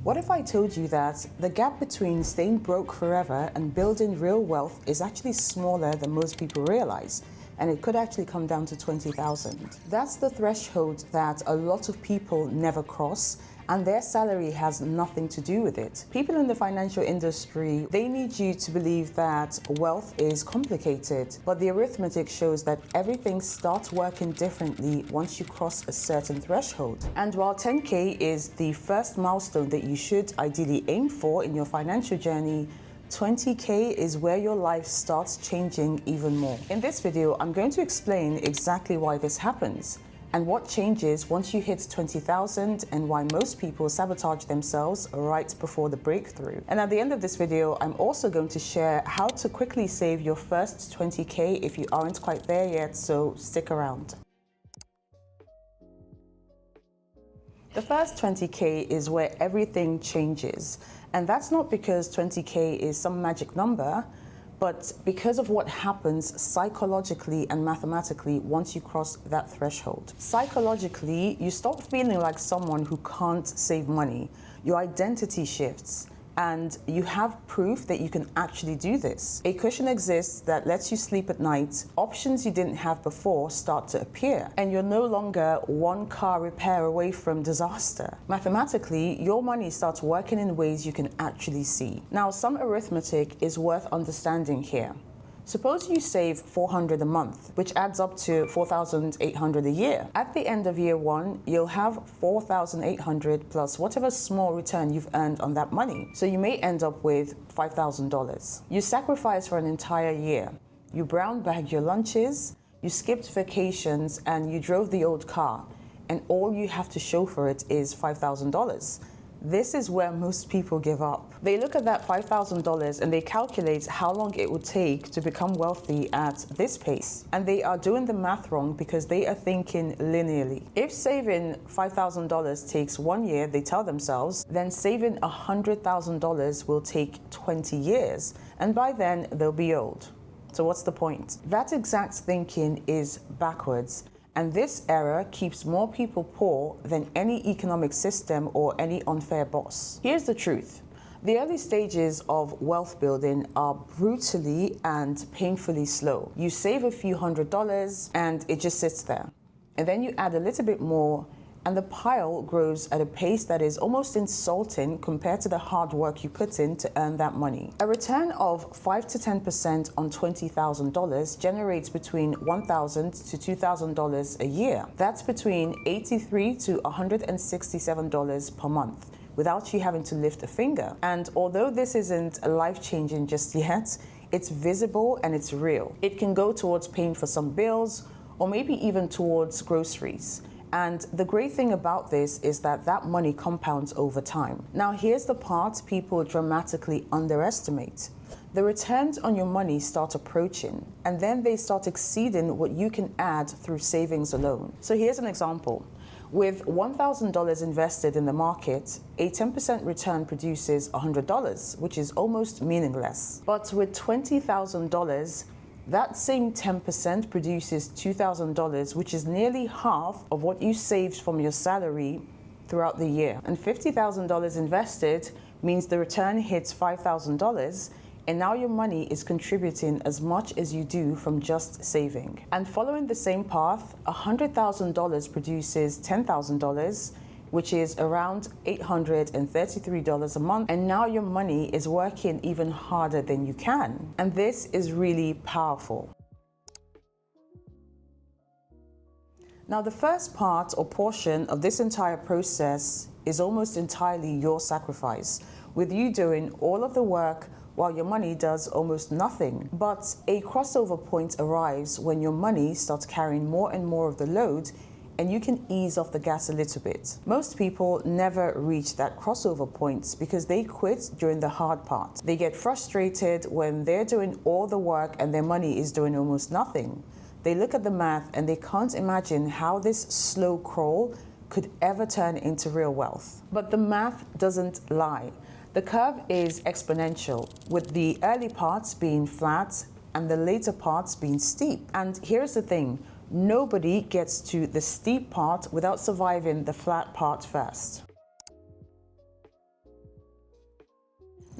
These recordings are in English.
What if I told you that the gap between staying broke forever and building real wealth is actually smaller than most people realize? And it could actually come down to 20,000. That's the threshold that a lot of people never cross, and their salary has nothing to do with it. People in the financial industry, they need you to believe that wealth is complicated, but the arithmetic shows that everything starts working differently once you cross a certain threshold. And while 10K is the first milestone that you should ideally aim for in your financial journey, 20K is where your life starts changing even more. In this video, I'm going to explain exactly why this happens and what changes once you hit 20,000 and why most people sabotage themselves right before the breakthrough. And at the end of this video, I'm also going to share how to quickly save your first 20K if you aren't quite there yet, so stick around. The first 20K is where everything changes. And that's not because 20K is some magic number, but because of what happens psychologically and mathematically once you cross that threshold. Psychologically, you stop feeling like someone who can't save money. Your identity shifts, and you have proof that you can actually do this. A cushion exists that lets you sleep at night. Options you didn't have before start to appear, and you're no longer one car repair away from disaster. Mathematically, your money starts working in ways you can actually see. Now, some arithmetic is worth understanding here. Suppose you save $400 a month, which adds up to $4,800 a year. At the end of year one, you'll have $4,800 plus whatever small return you've earned on that money. So you may end up with $5,000. You sacrificed for an entire year. You brown bagged your lunches, you skipped vacations, and you drove the old car. And all you have to show for it is $5,000. This is where most people give up. They look at that $5,000 and they calculate how long it would take to become wealthy at this pace. And they are doing the math wrong because they are thinking linearly. If saving $5,000 takes 1 year, they tell themselves, then saving $100,000 will take 20 years. And by then, they'll be old. So what's the point? That exact thinking is backwards. And this error keeps more people poor than any economic system or any unfair boss. Here's the truth. The early stages of wealth building are brutally and painfully slow. You save a few $100s and it just sits there. And then you add a little bit more, and the pile grows at a pace that is almost insulting compared to the hard work you put in to earn that money. A return of 5 to 10% on $20,000 generates between $1,000 to $2,000 a year. That's between $83 to $167 per month, without you having to lift a finger. And although this isn't life-changing just yet, it's visible and it's real. It can go towards paying for some bills, or maybe even towards groceries. And the great thing about this is that that money compounds over time. Now, here's the part people dramatically underestimate. The returns on your money start approaching, and then they start exceeding what you can add through savings alone. So here's an example. With $1,000 invested in the market, a 10% return produces $100, which is almost meaningless. But with $20,000, that same 10% produces $2,000, which is nearly half of what you saved from your salary throughout the year. And $50,000 invested means the return hits $5,000, and now your money is contributing as much as you do from just saving. And following the same path, $100,000 produces $10,000, which is around $833 a month. And now your money is working even harder than you can. And this is really powerful. Now, the first part or portion of this entire process is almost entirely your sacrifice, with you doing all of the work while your money does almost nothing. But a crossover point arrives when your money starts carrying more and more of the load, and you can ease off the gas a little bit. Most people never reach that crossover point because they quit during the hard part. They get frustrated when they're doing all the work and their money is doing almost nothing. They look at the math and they can't imagine how this slow crawl could ever turn into real wealth. But the math doesn't lie. The curve is exponential, with the early parts being flat and the later parts being steep. And here's the thing. Nobody gets to the steep part without surviving the flat part first.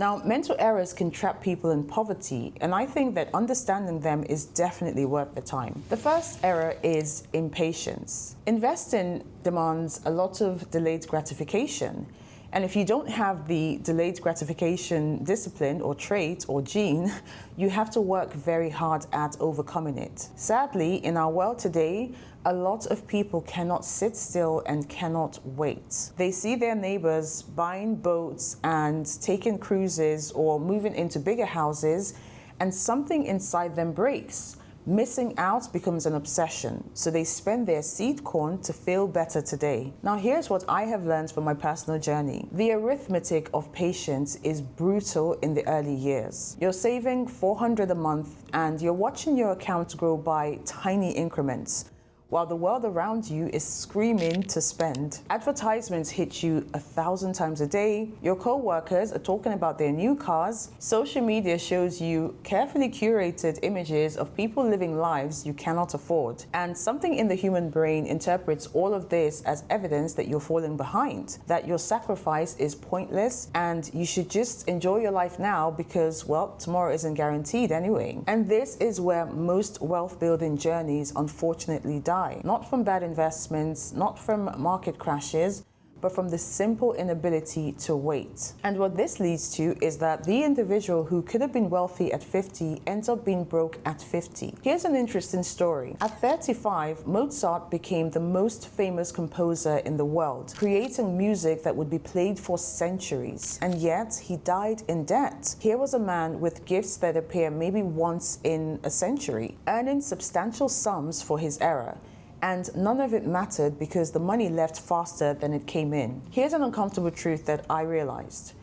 Now, mental errors can trap people in poverty, and I think that understanding them is definitely worth the time. The first error is impatience. Investing demands a lot of delayed gratification. And if you don't have the delayed gratification discipline or trait or gene, you have to work very hard at overcoming it. Sadly, in our world today, a lot of people cannot sit still and cannot wait. They see their neighbors buying boats and taking cruises or moving into bigger houses, and something inside them breaks. Missing out becomes an obsession, so they spend their seed corn to feel better today. Now here's what I have learned from my personal journey. The arithmetic of patience is brutal in the early years. You're saving $400 a month and you're watching your account grow by tiny increments, while the world around you is screaming to spend. Advertisements hit you 1,000 times a day, your co-workers are talking about their new cars, social media shows you carefully curated images of people living lives you cannot afford, and something in the human brain interprets all of this as evidence that you're falling behind, that your sacrifice is pointless, and you should just enjoy your life now because, well, tomorrow isn't guaranteed anyway. And this is where most wealth-building journeys unfortunately die. Not from bad investments, not from market crashes, but from the simple inability to wait. And what this leads to is that the individual who could have been wealthy at 50 ends up being broke at 50. Here's an interesting story. At 35, Mozart became the most famous composer in the world, creating music that would be played for centuries. And yet, he died in debt. Here was a man with gifts that appear maybe once in a century, earning substantial sums for his era. And none of it mattered because the money left faster than it came in. Here's an uncomfortable truth that I realized.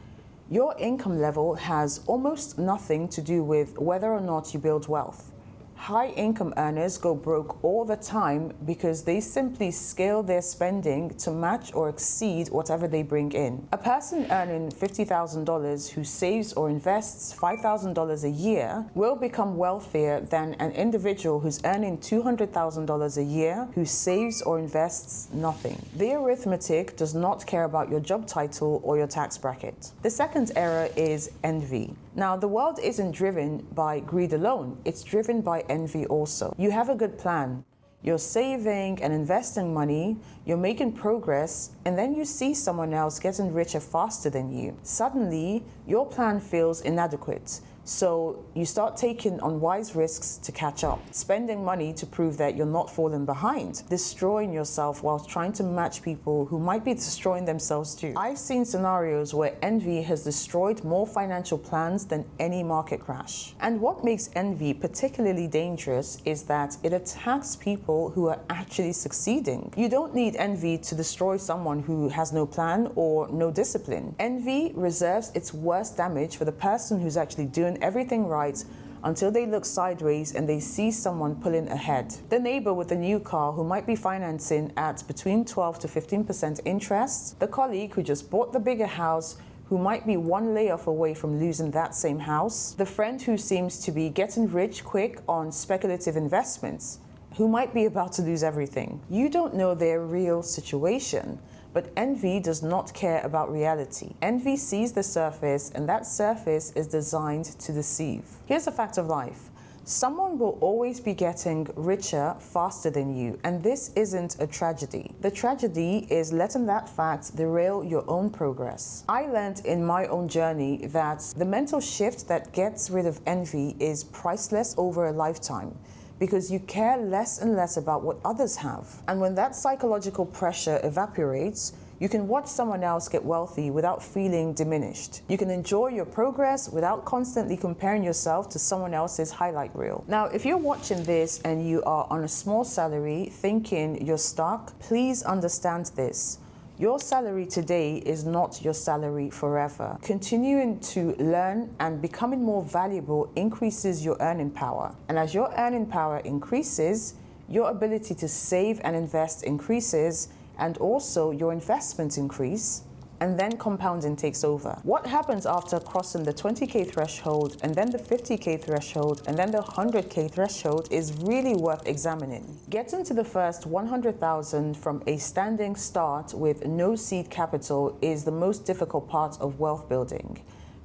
Your income level has almost nothing to do with whether or not you build wealth. High income earners go broke all the time because they simply scale their spending to match or exceed whatever they bring in. A person earning $50,000 who saves or invests $5,000 a year will become wealthier than an individual who's earning $200,000 a year who saves or invests nothing. The arithmetic does not care about your job title or your tax bracket. The second error is envy. Now, the world isn't driven by greed alone, it's driven by envy also. You have a good plan. You're saving and investing money, you're making progress, and then you see someone else getting richer faster than you. Suddenly, your plan feels inadequate. So you start taking unwise risks to catch up, spending money to prove that you're not falling behind, destroying yourself while trying to match people who might be destroying themselves too. I've seen scenarios where envy has destroyed more financial plans than any market crash. And what makes envy particularly dangerous is that it attacks people who are actually succeeding. You don't need envy to destroy someone who has no plan or no discipline. Envy reserves its worst damage for the person who's actually doing everything right until they look sideways and they see someone pulling ahead. The neighbor with the new car who might be financing at between 12 to 15% interest, the colleague who just bought the bigger house who might be one layoff away from losing that same house, the friend who seems to be getting rich quick on speculative investments, who might be about to lose everything. You don't know their real situation. But envy does not care about reality. Envy sees the surface, and that surface is designed to deceive. Here's a fact of life. Someone will always be getting richer faster than you, and this isn't a tragedy. The tragedy is letting that fact derail your own progress. I learned in my own journey that the mental shift that gets rid of envy is priceless over a lifetime, because you care less and less about what others have. And when that psychological pressure evaporates, you can watch someone else get wealthy without feeling diminished. You can enjoy your progress without constantly comparing yourself to someone else's highlight reel. Now, if you're watching this and you are on a small salary thinking you're stuck, please understand this. Your salary today is not your salary forever. Continuing to learn and becoming more valuable increases your earning power. And as your earning power increases, your ability to save and invest increases, and also your investments increase, and then compounding takes over. What happens after crossing the 20K threshold, and then the 50K threshold, and then the 100K threshold is really worth examining. Getting to the first 100,000 from a standing start with no seed capital is the most difficult part of wealth building.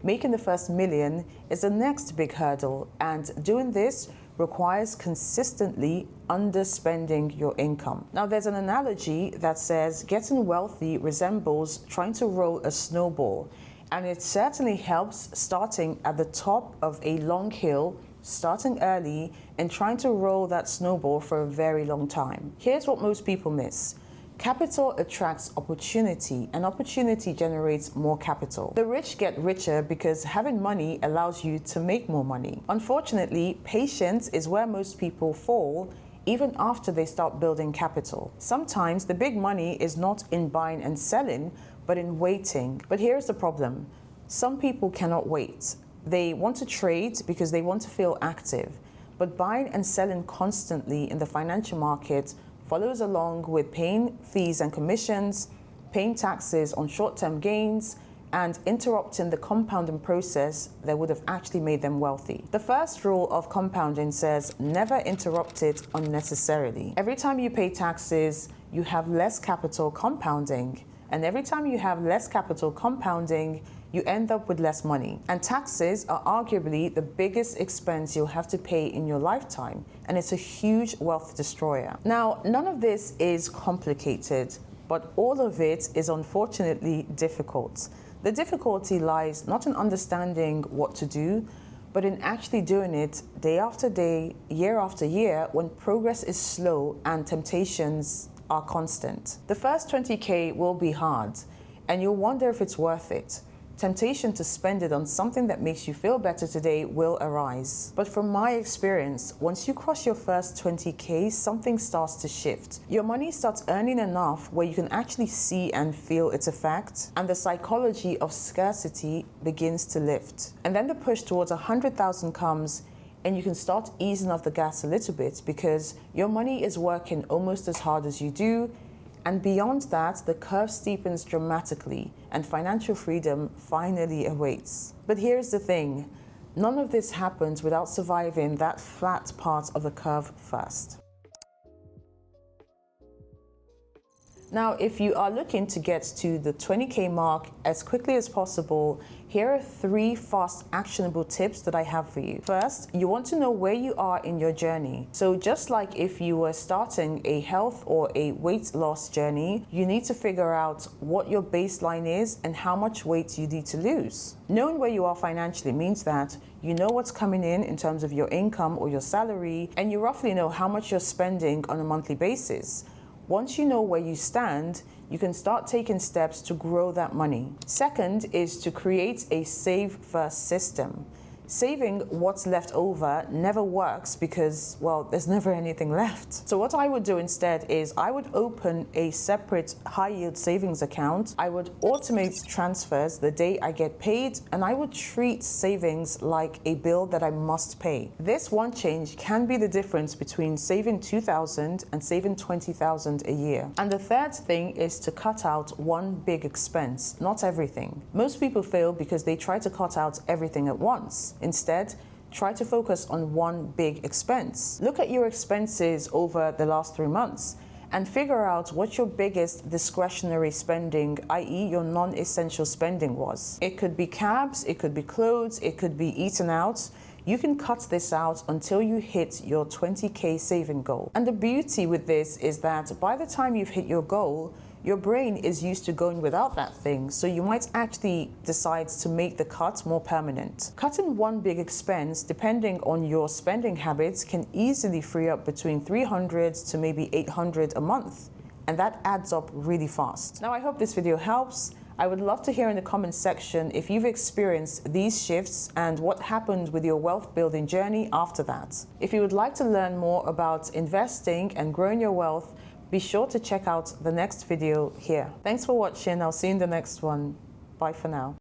Making the first million is the next big hurdle, and doing this requires consistently underspending your income. Now, there's an analogy that says getting wealthy resembles trying to roll a snowball, and it certainly helps starting at the top of a long hill, starting early, and trying to roll that snowball for a very long time. Here's what most people miss. Capital attracts opportunity, and opportunity generates more capital. The rich get richer because having money allows you to make more money. Unfortunately, patience is where most people fall, even after they start building capital. Sometimes the big money is not in buying and selling, but in waiting. But here's the problem. Some people cannot wait. They want to trade because they want to feel active, but buying and selling constantly in the financial market follows along with paying fees and commissions, paying taxes on short-term gains, and interrupting the compounding process that would have actually made them wealthy. The first rule of compounding says never interrupt it unnecessarily. Every time you pay taxes, you have less capital compounding, and every time you have less capital compounding, you end up with less money. And taxes are arguably the biggest expense you'll have to pay in your lifetime, and it's a huge wealth destroyer. Now, none of this is complicated, but all of it is unfortunately difficult. The difficulty lies not in understanding what to do, but in actually doing it day after day, year after year, when progress is slow and temptations are constant. The first 20K will be hard, and you'll wonder if it's worth it. Temptation to spend it on something that makes you feel better today will arise. But from my experience, once you cross your first 20K, something starts to shift. Your money starts earning enough where you can actually see and feel its effect, and the psychology of scarcity begins to lift. And then the push towards 100,000 comes, and you can start easing off the gas a little bit because your money is working almost as hard as you do. And beyond that, the curve steepens dramatically and financial freedom finally awaits. But here's the thing, none of this happens without surviving that flat part of the curve first. Now, if you are looking to get to the 20K mark as quickly as possible, here are 3 fast, actionable tips that I have for you. First, you want to know where you are in your journey. So just like if you were starting a health or a weight loss journey, you need to figure out what your baseline is and how much weight you need to lose. Knowing where you are financially means that you know what's coming in terms of your income or your salary, and you roughly know how much you're spending on a monthly basis. Once you know where you stand, you can start taking steps to grow that money. Second is to create a save first system. Saving what's left over never works because, well, there's never anything left. So what I would do instead is I would open a separate high yield savings account. I would automate transfers the day I get paid, and I would treat savings like a bill that I must pay. This one change can be the difference between saving $2,000 and saving $20,000 a year. And the third thing is to cut out one big expense, not everything. Most people fail because they try to cut out everything at once. Instead, try to focus on one big expense. Look at your expenses over the last 3 months and figure out what your biggest discretionary spending, i.e. your non-essential spending was. It could be cabs, it could be clothes, it could be eating out. You can cut this out until you hit your 20K saving goal. And the beauty with this is that by the time you've hit your goal, your brain is used to going without that thing, so you might actually decide to make the cut more permanent. Cutting one big expense, depending on your spending habits, can easily free up between $300 to maybe $800 a month, and that adds up really fast. Now, I hope this video helps. I would love to hear in the comments section if you've experienced these shifts and what happened with your wealth building journey after that. If you would like to learn more about investing and growing your wealth, be sure to check out the next video here. Thanks for watching. I'll see you in the next one. Bye for now.